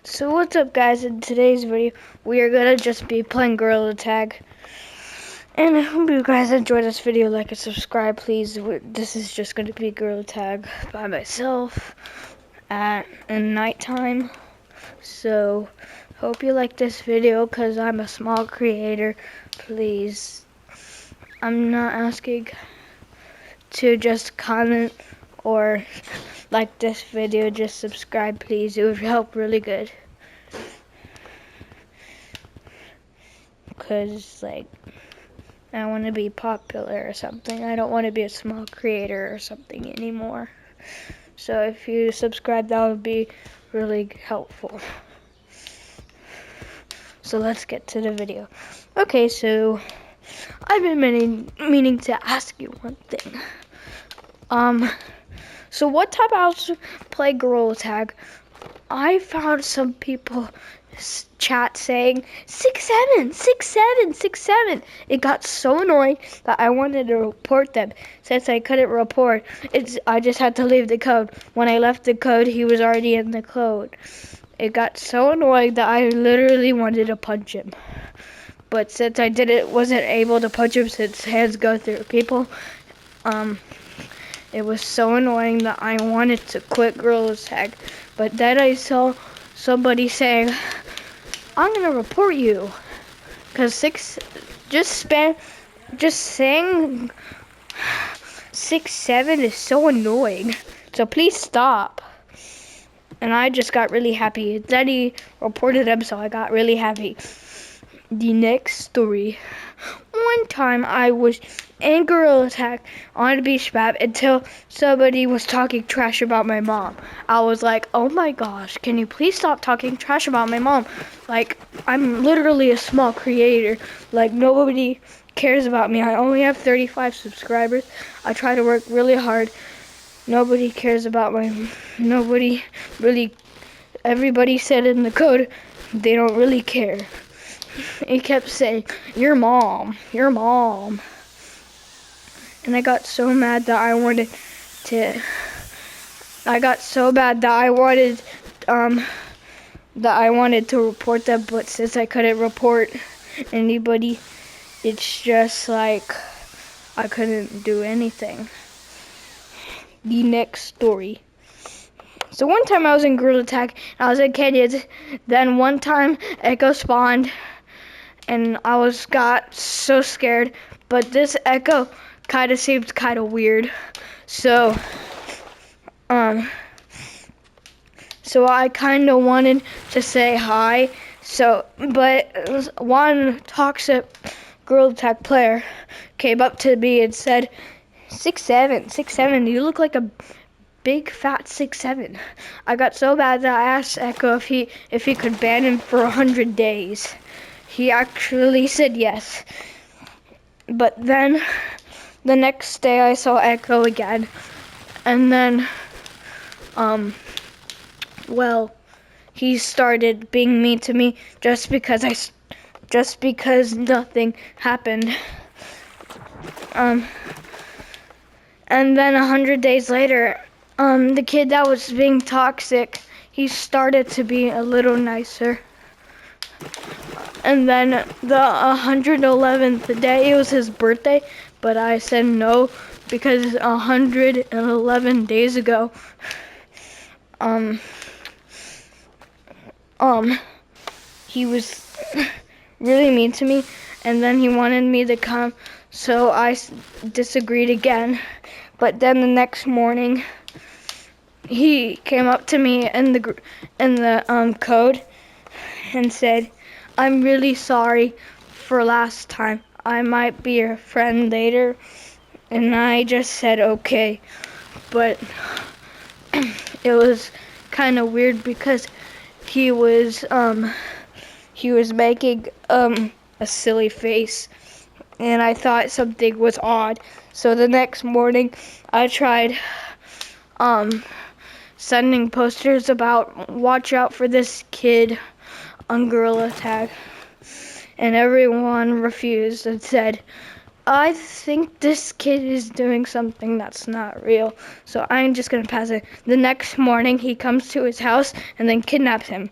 So what's up, guys? In today's video we are gonna just be playing Gorilla Tag, and I hope you guys enjoy this video. Like and subscribe, please. This is just gonna be Gorilla Tag by myself in nighttime. So hope you like this video because I'm a small creator. Please, I'm not asking to just comment or like this video, just subscribe, please. It would help really good. Because, like, I want to be popular or something. I don't want to be a small creator or something anymore. So if you subscribe, that would be really helpful. So let's get to the video. Okay, so I've been meaning to ask you one thing. So what time I also play Gorilla Tag? I found some people chat saying 6-7, 6-7, 6-7. It got so annoying that I wanted to report them. Since I couldn't report, I just had to leave the code. When I left the code, he was already in the code. It got so annoying that I literally wanted to punch him. But since I wasn't able to punch him since hands go through people, it was so annoying that I wanted to quit Gorilla Tag. But then I saw somebody saying, I'm gonna report you. Cause just saying 6-7 is so annoying. So please stop. And I just got really happy. Then he reported him, so I got really happy. The next story. One time I was in Gorilla Tag on a beach map until somebody was talking trash about my mom. I was like, oh my gosh, can you please stop talking trash about my mom? Like, I'm literally a small creator. Like, nobody cares about me. I only have 35 subscribers. I try to work really hard. Nobody cares about everybody said in the code, they don't really care. He kept saying, your mom. And I got so mad that I wanted to report them, but since I couldn't report anybody, it's just like I couldn't do anything. The next story. So one time I was in Gorilla Tag, and I was in Canyons. Then one time Echo spawned, and I got so scared. But this Echo kind of seemed kind of weird. So I kind of wanted to say hi. But one toxic Gorilla Tag player came up to me and said, 6-7, 6-7, you look like a big fat 6-7. I got so bad that I asked Echo if he could ban him for 100 days. He actually said yes. But then the next day I saw Echo again, and then he started being mean to me just because nothing happened. And then 100 days later, the kid that was being toxic, he started to be a little nicer. And then the 111th day, it was his birthday, but I said no because 111 days ago, he was really mean to me, and then he wanted me to come, so I disagreed again. But then the next morning, he came up to me in the code and said, I'm really sorry for last time. I might be your friend later. And I just said okay. But it was kind of weird because he was making a silly face, and I thought something was odd. So the next morning I tried sending posters about watch out for this kid on Gorilla Tag, and everyone refused and said I think this kid is doing something that's not real, so I'm just gonna pass it. The next morning, he comes to his house and then kidnaps him.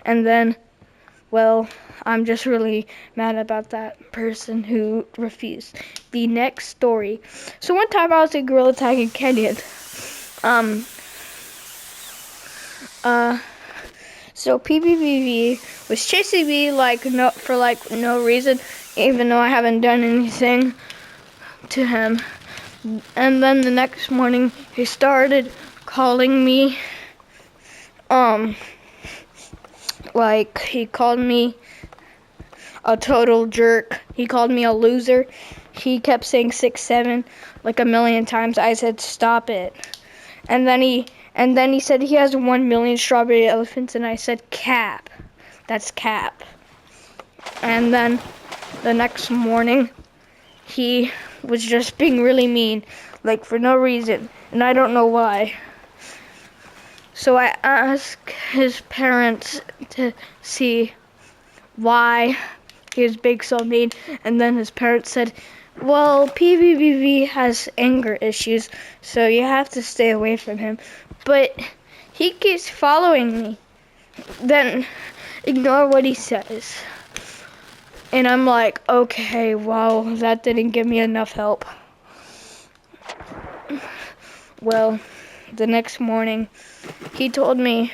And then, well, I'm just really mad about that person who refused. The next story. So one time I was at Gorilla Tag in Kenya. So PBBV was chasing me for no reason, even though I haven't done anything to him. And then the next morning he started calling me he called me a total jerk. He called me a loser. He kept saying 6'7" like a million times. I said stop it. And then he said he has 1 million strawberry elephants, and I said cap. That's cap. And then the next morning he was just being really mean, like for no reason, and I don't know why. So I asked his parents to see why he was being so mean, and then his parents said, well, PBBV has anger issues, so you have to stay away from him. But he keeps following me. Then ignore what he says. And I'm like, okay, wow, that didn't give me enough help. Well, the next morning, he told me,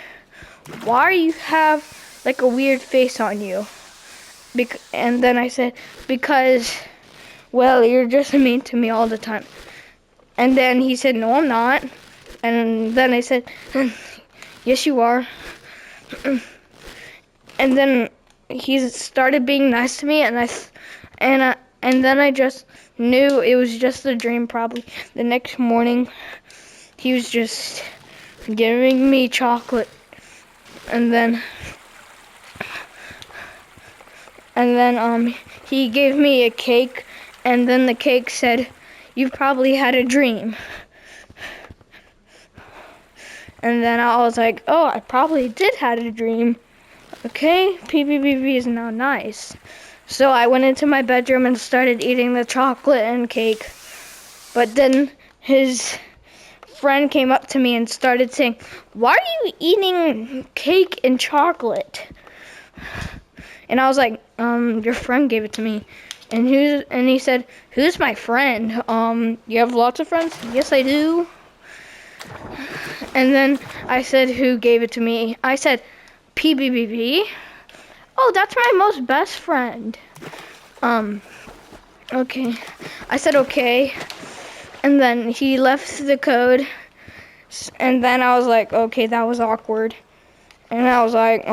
why do you have like a weird face on you? And then I said, because, well, you're just mean to me all the time. And then he said, no, I'm not. And then I said, yes, you are. And then he started being nice to me, and then I just knew it was just a dream. Probably the next morning, he was just giving me chocolate, and then he gave me a cake, and then the cake said, "You probably had a dream." And then I was like, "Oh, I probably did had a dream." Okay, PBBB is now nice. So I went into my bedroom and started eating the chocolate and cake. But then his friend came up to me and started saying, "Why are you eating cake and chocolate?" And I was like, your friend gave it to me. And he said, "Who's my friend? You have lots of friends?" "Yes, I do." And then I said, "Who gave it to me?" I said, "PBBB." "Oh, that's my most best friend." Okay. I said, "Okay." And then he left the code. And then I was like, okay, that was awkward. And I was like,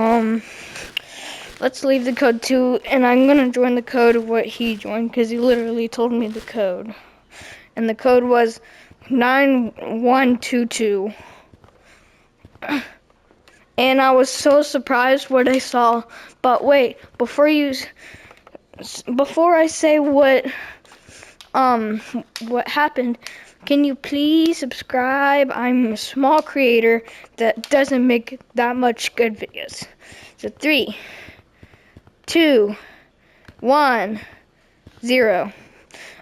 let's leave the code too. And I'm going to join the code of what he joined, because he literally told me the code. And the code was 9122. And I was so surprised what I saw. But wait, before I say what happened, can you please subscribe? I'm a small creator that doesn't make that much good videos. So 3, 2, 1, 0.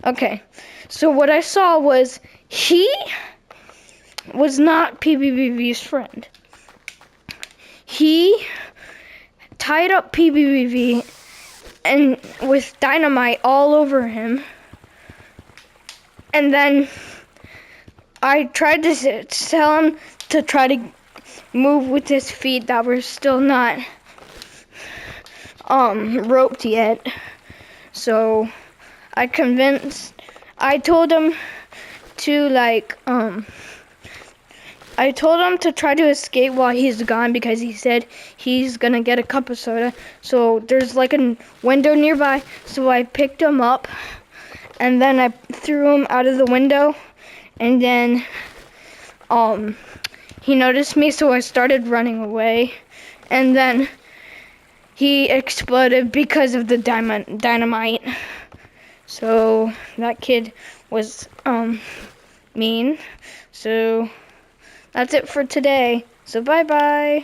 Okay, so what I saw was he was not PBBV's friend. He tied up PBBV and with dynamite all over him. And then I tried to tell him to try to move with his feet that were still not roped yet. So I told him to try to escape while he's gone, because he said he's gonna get a cup of soda. So there's like a window nearby, so I picked him up and then I threw him out of the window, and then he noticed me, so I started running away, and then he exploded because of the dynamite. So that kid was mean. So that's it for today. So bye bye.